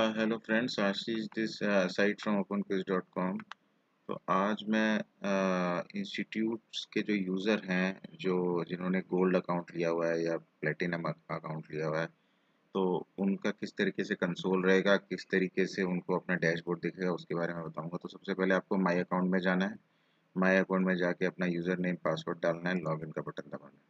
Hello friends, Ashish this site from openquiz.com। तो आज मैं इंस्टीट्यूट्स के जो यूज़र हैं, जो जिन्होंने गोल्ड अकाउंट लिया हुआ है या प्लेटिनम अकाउंट लिया हुआ है, तो उनका किस तरीके से कंसोल रहेगा, किस तरीके से उनको अपना डैशबोर्ड दिखेगा, उसके बारे में बताऊंगा। तो सबसे पहले आपको माई अकाउंट में जाना है। माई अकाउंट में जाके अपना यूज़र नेम पासवर्ड डालना है, लॉगिन का बटन दबाना है।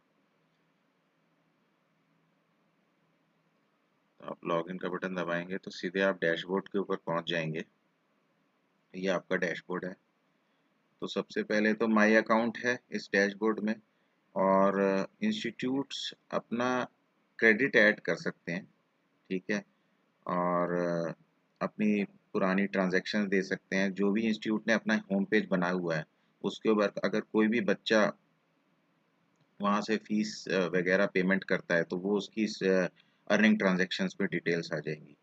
तो आप लॉगिन का बटन दबाएंगे तो सीधे आप डैशबोर्ड के ऊपर पहुंच जाएंगे। ये आपका डैशबोर्ड है। तो सबसे पहले तो माई अकाउंट है इस डैशबोर्ड में, और इंस्टीट्यूट्स अपना क्रेडिट ऐड कर सकते हैं। ठीक है। और अपनी पुरानी ट्रांजैक्शन दे सकते हैं। जो भी इंस्टीट्यूट ने अपना होम पेज बनाया हुआ है, उसके ऊपर अगर कोई भी बच्चा वहाँ से फीस वगैरह पेमेंट करता है, तो वो उसकी अर्निंग ट्रांजैक्शंस पे डिटेल्स आ जाएंगी।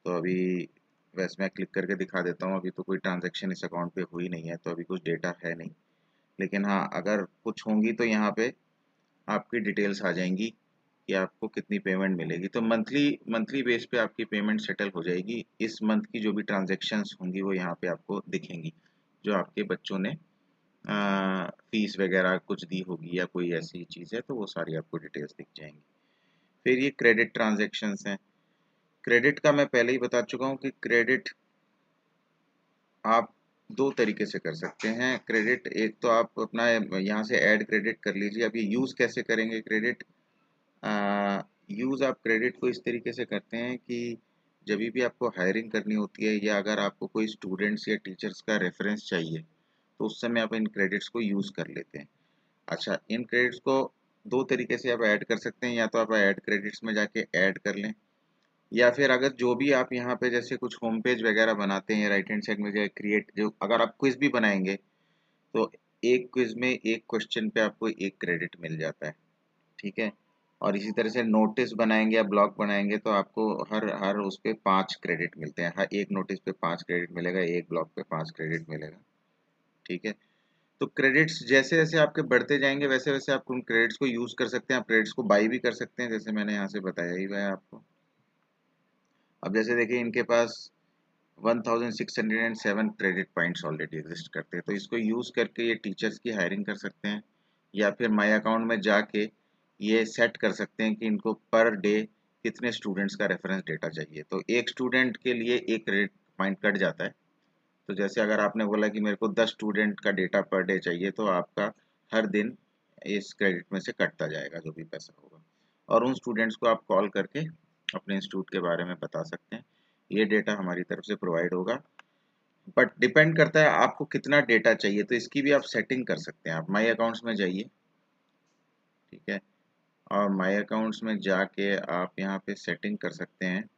तो अभी वैसे मैं क्लिक करके दिखा देता हूँ। अभी तो कोई ट्रांजैक्शन इस अकाउंट पे हुई नहीं है, तो अभी कुछ डेटा है नहीं। लेकिन हाँ, अगर कुछ होंगी तो यहाँ पे आपकी डिटेल्स आ जाएंगी कि आपको कितनी पेमेंट मिलेगी। तो मंथली मंथली बेस पे आपकी पेमेंट सेटल हो जाएगी। इस मंथ की जो भी ट्रांजैक्शंस होंगी वो यहाँ पे आपको दिखेंगी। जो आपके बच्चों ने फीस वगैरह कुछ दी होगी या कोई ऐसी चीज़ है, तो वो सारी आपको डिटेल्स दिख जाएंगी। फिर ये क्रेडिट ट्रांजैक्शंस हैं। क्रेडिट का मैं पहले ही बता चुका हूँ कि क्रेडिट आप दो तरीके से कर सकते हैं। क्रेडिट, एक तो आप अपना यहाँ से ऐड क्रेडिट कर लीजिए। अब ये यूज़ कैसे करेंगे क्रेडिट? यूज़ आप क्रेडिट को इस तरीके से करते हैं कि जब भी आपको हायरिंग करनी होती है, या अगर आपको कोई स्टूडेंट्स या टीचर्स का रेफरेंस चाहिए, तो उस समय आप इन क्रेडिट्स को यूज़ कर लेते हैं। अच्छा, इन क्रेडिट्स को दो तरीके से आप ऐड कर सकते हैं। या तो आप ऐड क्रेडिट्स में जाके ऐड कर लें, या फिर अगर जो भी आप यहाँ पे जैसे कुछ होम पेज वगैरह बनाते हैं, राइट हैंड साइड में जो क्रिएट, जो अगर आप क्विज भी बनाएंगे, तो एक क्विज में एक क्वेश्चन पे आपको एक क्रेडिट मिल जाता है। ठीक है। और इसी तरह से नोटिस बनाएंगे या ब्लॉग बनाएंगे, तो आपको हर हर उस पे 5 क्रेडिट मिलते हैं। हर एक नोटिस पे 5 क्रेडिट मिलेगा, एक ब्लॉग पे 5 क्रेडिट मिलेगा। ठीक है। तो क्रेडिट्स जैसे जैसे आपके बढ़ते जाएंगे, वैसे वैसे आप उन क्रेडिट्स को यूज कर सकते हैं। आप क्रेडिट्स को बाई भी कर सकते हैं, जैसे मैंने यहाँ से बताया ही हुआ है आपको। अब जैसे देखिए, इनके पास 1607 क्रेडिट पॉइंट्स ऑलरेडी एग्जिस्ट करते हैं। तो इसको यूज़ करके ये टीचर्स की हायरिंग कर सकते हैं, या फिर माई अकाउंट में जाके ये सेट कर सकते हैं कि इनको पर डे कितने स्टूडेंट्स का रेफरेंस डेटा चाहिए। तो एक स्टूडेंट के लिए एक क्रेडिट पॉइंट कट जाता है। तो जैसे अगर आपने बोला कि मेरे को 10 स्टूडेंट का डेटा पर डे चाहिए, तो आपका हर दिन इस क्रेडिट में से कटता जाएगा जो भी पैसा होगा। और उन स्टूडेंट्स को आप कॉल करके अपने इंस्टीट्यूट के बारे में बता सकते हैं। ये डेटा हमारी तरफ से प्रोवाइड होगा, बट डिपेंड करता है आपको कितना डेटा चाहिए। तो इसकी भी आप सेटिंग कर सकते हैं। आप माई अकाउंट्स में जाइए। ठीक है। और माई अकाउंट्स में जाके आप यहाँ पे सेटिंग कर सकते हैं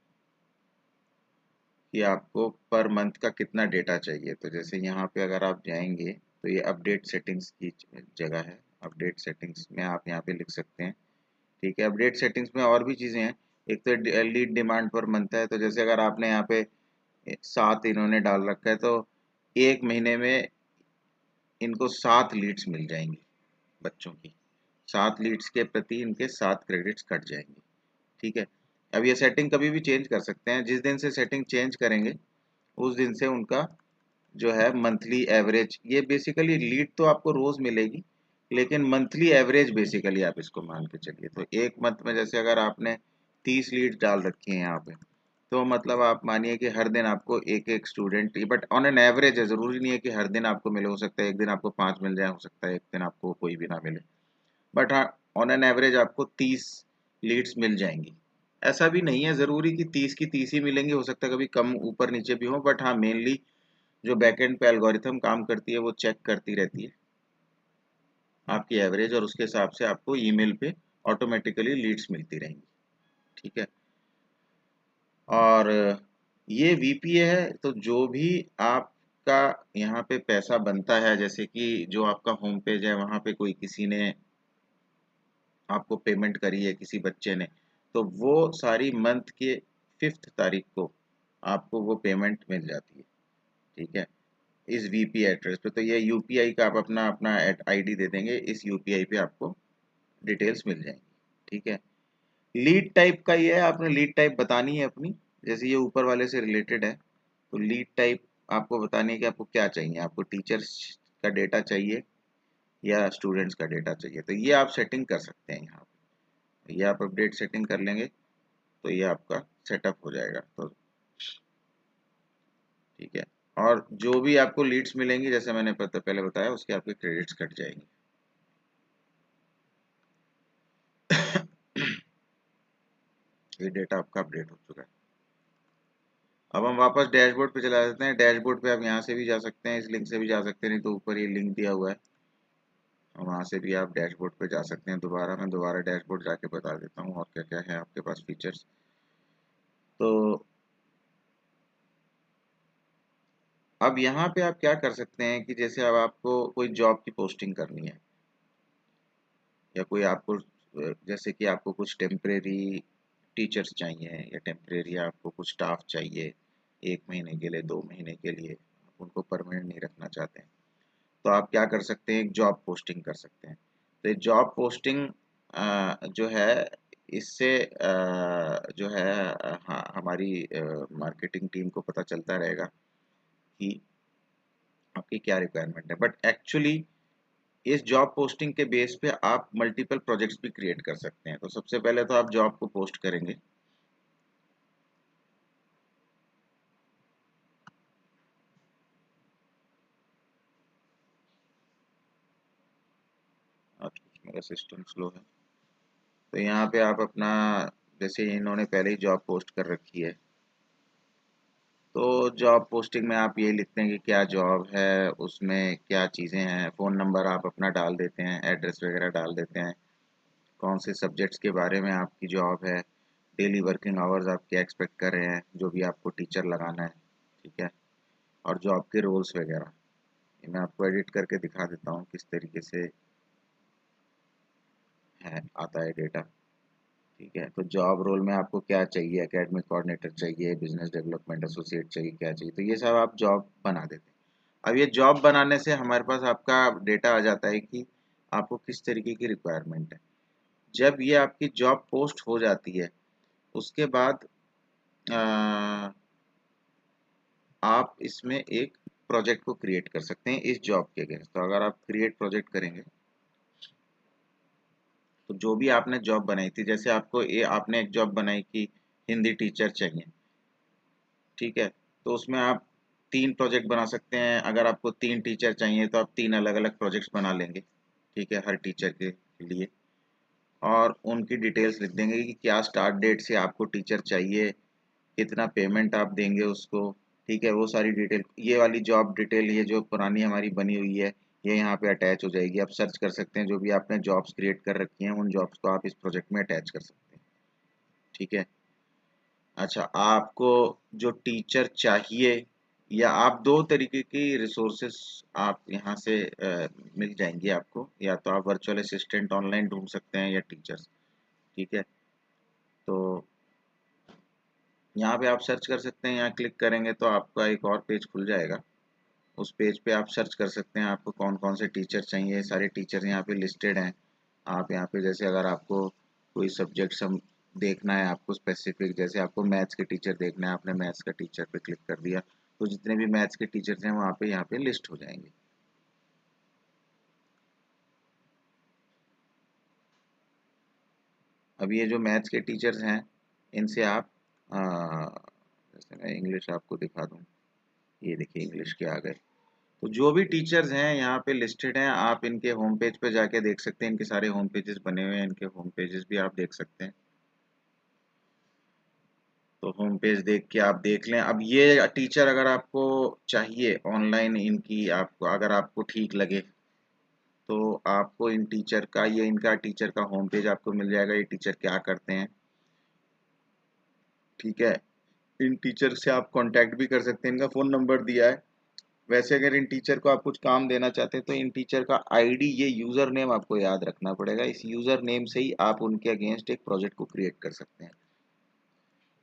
कि आपको पर मंथ का कितना डेटा चाहिए। तो जैसे यहाँ पे अगर आप जाएंगे, तो ये अपडेट सेटिंग्स की जगह है। अपडेट सेटिंग्स में आप यहाँ पे लिख सकते हैं। ठीक है। अपडेट सेटिंग्स में और भी चीज़ें हैं। एक तो लीड डिमांड पर मंथ है। तो जैसे अगर आपने यहाँ पे 7 इन्होंने डाल रखा है, तो एक महीने में इनको 7 लीड्स मिल जाएंगी बच्चों की। 7 लीड्स के प्रति इनके 7 क्रेडिट्स कट जाएंगे। ठीक है। अब ये सेटिंग कभी भी चेंज कर सकते हैं। जिस दिन से सेटिंग चेंज करेंगे, उस दिन से उनका जो है मंथली एवरेज, ये बेसिकली लीड तो आपको रोज मिलेगी, लेकिन मंथली एवरेज बेसिकली आप इसको मान के चलिए। तो एक मंथ में जैसे अगर आपने 30 लीड डाल रखी है यहाँ पे, तो मतलब आप मानिए कि हर दिन आपको एक एक student, but on an average है। जरूरी नहीं है कि हर दिन आपको मिले। हो सकता है एक दिन आपको 5 मिल जाए, हो सकता है एक दिन आपको कोई भी ना मिले। बट हाँ, ऑन एन एवरेज आपको 30 लीड्स मिल जाएंगी। ऐसा भी नहीं है जरूरी कि 30 की 30 ही मिलेंगे, हो सकता है कभी कम ऊपर नीचे भी हो। बट हाँ, मेनली जो बैकएंड पे एल्गोरिथम काम करती है, वो चेक करती रहती है आपकी एवरेज, और उसके हिसाब से आपको ईमेल पे ऑटोमेटिकली लीड्स मिलती रहेंगी। ठीक है। और ये वीपीए है। तो जो भी आपका यहाँ पे पैसा बनता है, जैसे कि जो आपका होम पेज है, वहाँ पे कोई किसी ने आपको पेमेंट करी है, किसी बच्चे ने, तो वो सारी मंथ के 5th तारीख को आपको वो पेमेंट मिल जाती है। ठीक है। इस वीपीआई एड्रेस पे। तो ये यूपीआई का आप अपना अपना आईडी दे देंगे, इस यूपीआई पे आपको डिटेल्स मिल जाएंगी। ठीक है। लीड टाइप का ये है, आपने लीड टाइप बतानी है अपनी। जैसे ये ऊपर वाले से रिलेटेड है, तो लीड टाइप आपको बतानी है कि आपको क्या चाहिए, आपको टीचर्स का डेटा चाहिए या स्टूडेंट्स का डेटा चाहिए। तो ये आप सेटिंग कर सकते हैं यहाँ पे, ये आप अपडेट सेटिंग कर लेंगे तो ये आपका सेटअप हो जाएगा। तो ठीक है, और जो भी आपको लीड्स मिलेंगी जैसे मैंने पहले बताया उसके आपके क्रेडिट्स कट जाएंगे। ये डेटा आपका अपडेट हो चुका है। अब हम वापस डैशबोर्ड पे चला जाते हैं। डैशबोर्ड पे आप यहाँ से भी जा सकते हैं, इस लिंक से भी जा सकते हैं, नहीं तो ऊपर ये लिंक दिया हुआ है, वहाँ से भी आप डैशबोर्ड पे जा सकते हैं। मैं दोबारा डैशबोर्ड जाके बता देता हूँ और क्या क्या है आपके पास फीचर्स। तो अब यहाँ पे आप क्या कर सकते हैं कि जैसे अब आपको कोई जॉब की पोस्टिंग करनी है, या कोई आपको जैसे कि आपको कुछ टेम्परेरी टीचर्स चाहिए, या टेम्परेरी आपको कुछ स्टाफ चाहिए 1 महीने के लिए, 2 महीने के लिए, आप उनको परमानेंट नहीं रखना चाहते हैं, तो आप क्या कर सकते हैं, एक जॉब पोस्टिंग कर सकते हैं। तो ये जॉब पोस्टिंग जो है, इससे जो है हाँ, हमारी मार्केटिंग टीम को पता चलता रहेगा कि आपकी क्या रिक्वायरमेंट है। बट एक्चुअली इस जॉब पोस्टिंग के बेस पे आप मल्टीपल प्रोजेक्ट्स भी क्रिएट कर सकते हैं। तो सबसे पहले तो आप जॉब को पोस्ट करेंगे, और मेरा सिस्टम स्लो है, तो यहाँ पे आप अपना, जैसे इन्होंने पहले ही जॉब पोस्ट कर रखी है, तो जॉब पोस्टिंग में आप ये लिखते हैं कि क्या जॉब है, उसमें क्या चीज़ें हैं, फ़ोन नंबर आप अपना डाल देते हैं, एड्रेस वगैरह डाल देते हैं, कौन से सब्जेक्ट्स के बारे में आपकी जॉब है, डेली वर्किंग आवर्स आप क्या एक्सपेक्ट कर रहे हैं, जो भी आपको टीचर लगाना है, ठीक है, और जॉब के रोल्स वगैरह। ये मैं आपको एडिट करके दिखा देता हूँ किस तरीके से है आता है डेटा। ठीक है, तो जॉब रोल में आपको क्या चाहिए, एकेडमिक कोऑर्डिनेटर चाहिए, बिजनेस डेवलपमेंट एसोसिएट चाहिए, क्या चाहिए, तो ये सब आप जॉब बना देते हैं। अब ये जॉब बनाने से हमारे पास आपका डेटा आ जाता है कि आपको किस तरीके की रिक्वायरमेंट है। जब ये आपकी जॉब पोस्ट हो जाती है, उसके बाद अ, आप इसमें एक प्रोजेक्ट को क्रिएट कर सकते हैं इस जॉब के अगेंस्ट। तो अगर आप क्रिएट प्रोजेक्ट करेंगे, तो जो भी आपने जॉब बनाई थी, जैसे आपको ये आपने एक जॉब बनाई कि हिंदी टीचर चाहिए, ठीक है, तो उसमें आप 3 प्रोजेक्ट बना सकते हैं। अगर आपको 3 टीचर चाहिए तो आप 3 अलग अलग प्रोजेक्ट्स बना लेंगे, ठीक है, हर टीचर के लिए, और उनकी डिटेल्स लिख देंगे कि क्या स्टार्ट डेट से आपको टीचर चाहिए, कितना पेमेंट आप देंगे उसको, ठीक है, वो सारी डिटेल, ये वाली जॉब डिटेल, ये जो पुरानी हमारी बनी हुई है, ये यहाँ पे अटैच हो जाएगी। आप सर्च कर सकते हैं, जो भी आपने जॉब्स क्रिएट कर रखी हैं उन जॉब्स को आप इस प्रोजेक्ट में अटैच कर सकते हैं, ठीक है। अच्छा, आपको जो टीचर चाहिए, या आप 2 तरीके की रिसोर्सेस आप यहाँ से मिल जाएंगी आपको, या तो आप वर्चुअल असिस्टेंट ऑनलाइन ढूंढ सकते हैं या टीचर्स, ठीक है। तो यहाँ पे आप सर्च कर सकते हैं, यहाँ क्लिक करेंगे तो आपका एक और पेज खुल जाएगा। उस पेज पे आप सर्च कर सकते हैं आपको कौन कौन से टीचर चाहिए, सारे टीचर यहाँ पे लिस्टेड हैं। आप यहाँ पे जैसे अगर आपको कोई सब्जेक्ट सम देखना है, आपको स्पेसिफिक, जैसे आपको मैथ्स के टीचर देखना है, आपने मैथ्स का टीचर पे क्लिक कर दिया, तो जितने भी मैथ्स के टीचर्स हैं वहाँ पे यहाँ पे लिस्ट हो जाएंगे। अब ये जो मैथ्स के टीचर्स हैं, इनसे आप जैसे मैं इंग्लिश आपको दिखा दूँ, ये देखिए इंग्लिश के आ गए। तो जो भी टीचर्स हैं यहाँ पे लिस्टेड हैं, आप इनके होम पेज पे जाके देख सकते हैं, इनके सारे होम पेजेस बने हुए हैं, इनके होम पेजेस भी आप देख सकते हैं। तो होम पेज देख के आप देख लें। अब ये टीचर अगर आपको चाहिए ऑनलाइन, इनकी आपको अगर आपको ठीक लगे, तो आपको इन टीचर का, ये इनका टीचर का होम पेज आपको मिल जाएगा, ये टीचर क्या करते हैं, ठीक है। इन टीचर से आप कांटेक्ट भी कर सकते हैं, इनका फ़ोन नंबर दिया है। वैसे अगर इन टीचर को आप कुछ काम देना चाहते हैं, तो इन टीचर का आईडी, ये यूज़र नेम आपको याद रखना पड़ेगा, इस यूज़र नेम से ही आप उनके अगेंस्ट एक प्रोजेक्ट को क्रिएट कर सकते हैं।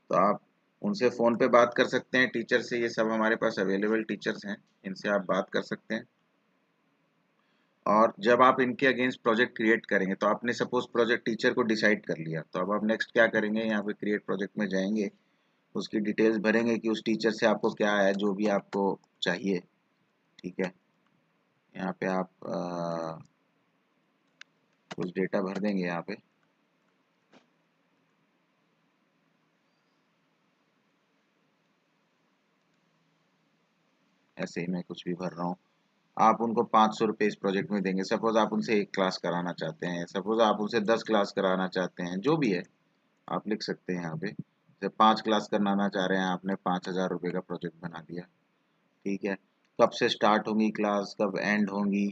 तो आप उनसे फ़ोन पे बात कर सकते हैं, टीचर से, ये सब हमारे पास अवेलेबल टीचर्स हैं, इनसे आप बात कर सकते हैं। और जब आप इनके अगेंस्ट प्रोजेक्ट क्रिएट करेंगे, तो आपने सपोज प्रोजेक्ट टीचर को डिसाइड कर लिया, तो अब आप नेक्स्ट क्या करेंगे, यहाँ पे क्रिएट प्रोजेक्ट में जाएंगे, उसकी डिटेल्स भरेंगे कि उस टीचर से आपको क्या है, जो भी आपको चाहिए। ठीक है, यहाँ पे आप कुछ डेटा भर देंगे यहाँ पे। ऐसे ही मैं कुछ भी भर रहा हूँ। आप उनको 500 रुपये इस प्रोजेक्ट में देंगे। सपोज आप उनसे 1 क्लास कराना चाहते हैं, सपोज आप उनसे 10 क्लास कराना चाहते हैं, जो भी है आप लिख सकते हैं यहाँ पे। जैसे 5 क्लास कराना चाह रहे हैं, आपने 5,000 रुपये का प्रोजेक्ट बना दिया। ठीक है, कब से स्टार्ट होंगी क्लास, कब एंड होंगी।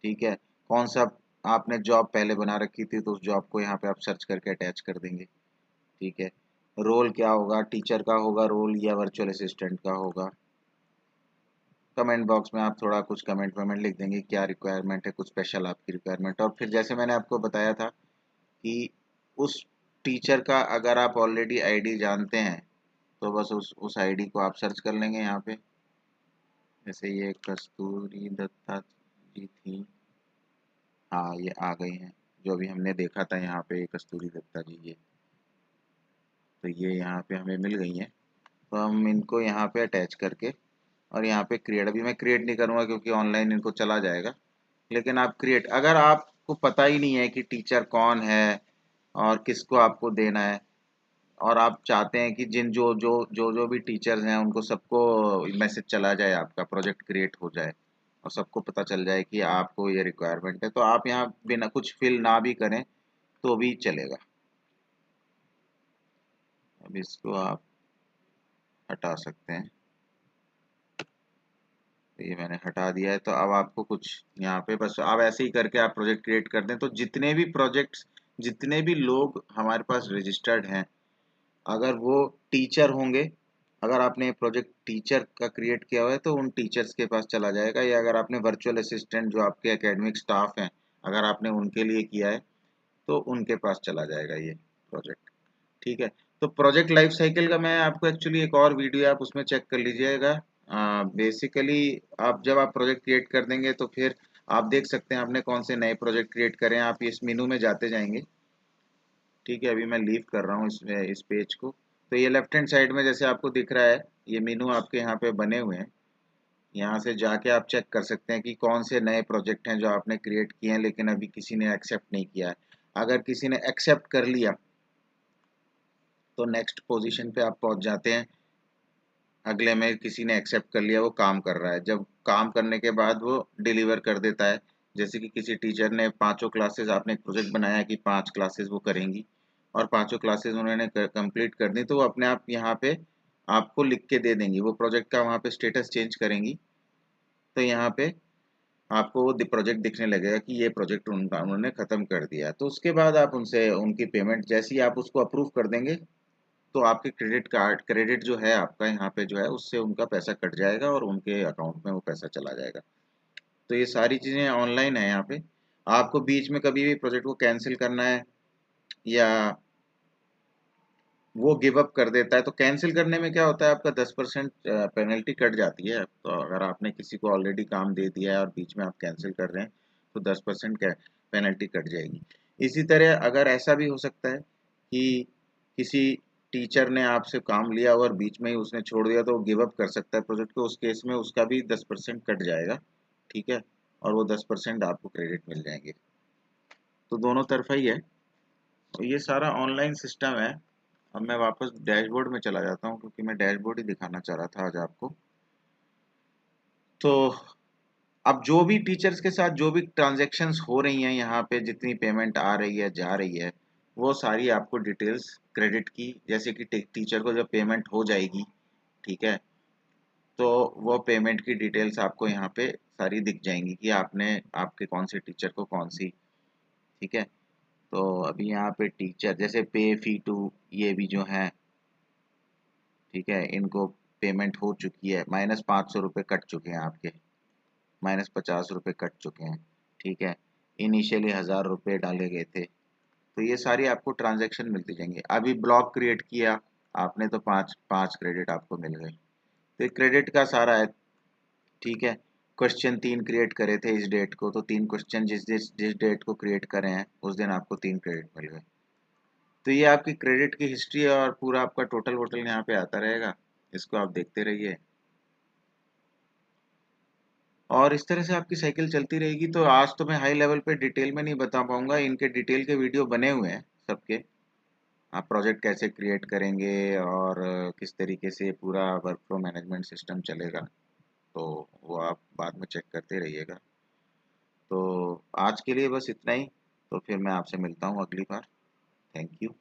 ठीक है, कौन सा आपने जॉब पहले बना रखी थी तो उस जॉब को यहाँ पे आप सर्च करके अटैच कर देंगे। ठीक है, रोल क्या होगा, टीचर का होगा रोल या वर्चुअल असिस्टेंट का होगा। कमेंट बॉक्स में आप थोड़ा कुछ कमेंट वमेंट लिख देंगे, क्या रिक्वायरमेंट है, कुछ स्पेशल आपकी रिक्वायरमेंट। और फिर जैसे मैंने आपको बताया था कि उस टीचर का अगर आप ऑलरेडी आईडी जानते हैं तो बस उस आईडी को आप सर्च कर लेंगे यहाँ पे। जैसे ये कस्तूरी दत्ता जी थी, हाँ ये आ गई हैं, जो अभी हमने देखा था यहाँ पे कस्तूरी दत्ता जी, ये तो ये यहाँ पे हमें मिल गई हैं। तो हम इनको यहाँ पे अटैच करके और यहाँ पे क्रिएट, अभी मैं क्रिएट नहीं करूँगा क्योंकि ऑनलाइन इनको चला जाएगा। लेकिन आप क्रिएट, अगर आपको पता ही नहीं है कि टीचर कौन है और किसको आपको देना है, और आप चाहते हैं कि जिन जो भी टीचर्स हैं उनको सबको मैसेज चला जाए, आपका प्रोजेक्ट क्रिएट हो जाए और सबको पता चल जाए कि आपको ये रिक्वायरमेंट है, तो आप यहाँ बिना कुछ फिल ना भी करें तो भी चलेगा। अब इसको आप हटा सकते हैं। तो ये मैंने हटा दिया है। तो अब आपको कुछ यहाँ पे बस आप ऐसे ही करके आप प्रोजेक्ट क्रिएट कर दें, तो जितने भी प्रोजेक्ट्स, जितने भी लोग हमारे पास रजिस्टर्ड हैं, अगर वो टीचर होंगे, अगर आपने प्रोजेक्ट टीचर का क्रिएट किया हुआ है तो उन टीचर्स के पास चला जाएगा, या अगर आपने वर्चुअल असिस्टेंट जो आपके एकेडमिक स्टाफ हैं अगर आपने उनके लिए किया है तो उनके पास चला जाएगा ये प्रोजेक्ट। ठीक है, तो प्रोजेक्ट लाइफ साइकिल का मैं आपको एक्चुअली एक और वीडियो है, आप उसमें चेक कर लीजिएगा। बेसिकली आप जब आप प्रोजेक्ट क्रिएट कर देंगे तो फिर आप देख सकते हैं आपने कौन से नए प्रोजेक्ट क्रिएट करें। आप इस मेनू में जाते जाएंगे। ठीक है, अभी मैं लीव कर रहा हूँ इस पेज को। तो ये लेफ्ट हैंड साइड में जैसे आपको दिख रहा है, ये मेनू आपके यहाँ पे बने हुए हैं। यहाँ से जाके आप चेक कर सकते हैं कि कौन से नए प्रोजेक्ट हैं जो आपने क्रिएट किए हैं लेकिन अभी किसी ने एक्सेप्ट नहीं किया है। अगर किसी ने एक्सेप्ट कर लिया तो नेक्स्ट पोजीशन पे आप पहुंच जाते हैं। अगले में किसी ने एक्सेप्ट कर लिया, वो काम कर रहा है, जब काम करने के बाद वो डिलीवर कर देता है। जैसे कि किसी टीचर ने 5 क्लासेस, आपने एक प्रोजेक्ट बनाया कि 5 क्लासेस वो करेंगी और 5 क्लासेस उन्होंने कंप्लीट कर दी, तो वो अपने आप यहाँ पे आपको लिख के दे देंगी। वो प्रोजेक्ट का वहाँ पे स्टेटस चेंज करेंगी तो यहाँ पे आपको वो प्रोजेक्ट दिखने लगेगा कि ये प्रोजेक्ट उनका उन्होंने खत्म कर दिया। तो उसके बाद आप उनसे उनकी पेमेंट जैसे ही आप उसको अप्रूव कर देंगे तो आपके क्रेडिट कार्ड, क्रेडिट जो है आपका यहाँ पे जो है उससे उनका पैसा कट जाएगा और उनके अकाउंट में वो पैसा चला जाएगा। तो ये सारी चीज़ें ऑनलाइन है यहाँ पे। आपको बीच में कभी भी प्रोजेक्ट को कैंसिल करना है या वो गिव अप कर देता है, तो कैंसिल करने में क्या होता है, आपका 10% पेनल्टी कट जाती है। तो अगर आपने किसी को ऑलरेडी काम दे दिया है और बीच में आप कैंसिल कर रहे हैं तो 10% पेनल्टी कट जाएगी। इसी तरह अगर ऐसा भी हो सकता है कि किसी टीचर ने आपसे काम लिया और बीच में ही उसने छोड़ दिया तो वो गिव अप कर सकता है प्रोजेक्ट को, उस केस में उसका भी 10% कट जाएगा। ठीक है, और वो 10% आपको क्रेडिट मिल जाएंगे। तो दोनों तरफा ही है। तो ये सारा ऑनलाइन सिस्टम है। अब मैं वापस डैशबोर्ड में चला जाता हूँ क्योंकि मैं डैशबोर्ड ही दिखाना चाह रहा था आज आपको। तो अब जो भी टीचर्स के साथ जो भी ट्रांजैक्शंस हो रही हैं यहाँ पे, जितनी पेमेंट आ रही है जा रही है, वो सारी आपको डिटेल्स क्रेडिट की, जैसे कि टीचर को जब पेमेंट हो जाएगी, ठीक है, तो वो पेमेंट की डिटेल्स आपको यहाँ पे सारी दिख जाएंगी कि आपने आपके कौन से टीचर को कौन सी। ठीक है, तो अभी यहाँ पे टीचर जैसे पे फी टू, ये भी जो है, ठीक है, इनको पेमेंट हो चुकी है, -500 रुपये कट चुके हैं आपके, -50 रुपये कट चुके हैं। ठीक है, इनिशियली 1000 रुपये डाले गए थे। तो ये सारी आपको ट्रांजैक्शन मिलती जाएंगी। अभी ब्लॉग क्रिएट किया आपने तो 5 क्रेडिट आपको मिल गए। तो ये क्रेडिट का सारा है। ठीक है, क्वेश्चन 3 क्रिएट करे थे इस डेट को, तो 3 क्वेश्चन जिस जिस जिस डेट को क्रिएट करे हैं उस दिन आपको 3 क्रेडिट मिल गए। तो ये आपकी क्रेडिट की हिस्ट्री और पूरा आपका टोटल वोटल यहाँ पे आता रहेगा, इसको आप देखते रहिए और इस तरह से आपकी साइकिल चलती रहेगी। तो आज तो मैं हाई लेवल पे डिटेल में नहीं बता पाऊंगा, इनके डिटेल के वीडियो बने हुए हैं सबके, आप प्रोजेक्ट कैसे क्रिएट करेंगे और किस तरीके से पूरा वर्क फ्लो मैनेजमेंट सिस्टम चलेगा, तो वो आप बाद में चेक करते रहिएगा। तो आज के लिए बस इतना ही, तो फिर मैं आपसे मिलता हूँ अगली बार। Thank you.